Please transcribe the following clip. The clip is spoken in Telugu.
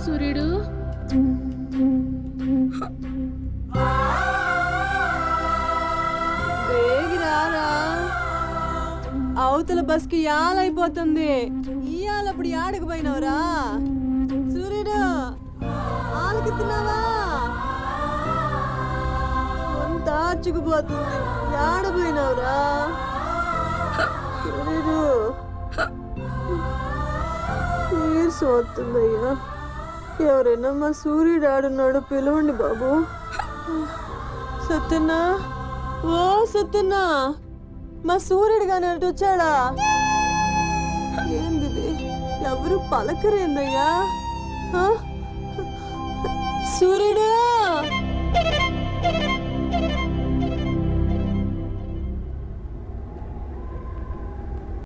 సూర్యుడు వేగిరారా, అవతల బస్కి యాలైపోతుంది. ఇయాలప్పుడు యాడకు పోయినవరా? సూర్యుడు ఆలకిస్తున్నావా? అంత ఆర్చుకుపోతుంది. యాడ పోయినవరా సూర్యుడు? నీరసం వస్తుందయ్యా. ఎవరైనా మా సూర్యుడు ఆడున్నాడు పిలవండి బాబు. సత్యన్నా, ఓ సత్యన్నా, మా సూర్యుడు కానీ అటు వచ్చాడా? ఏంది ఎవరు పలకరేందయ్యా? సూర్యుడు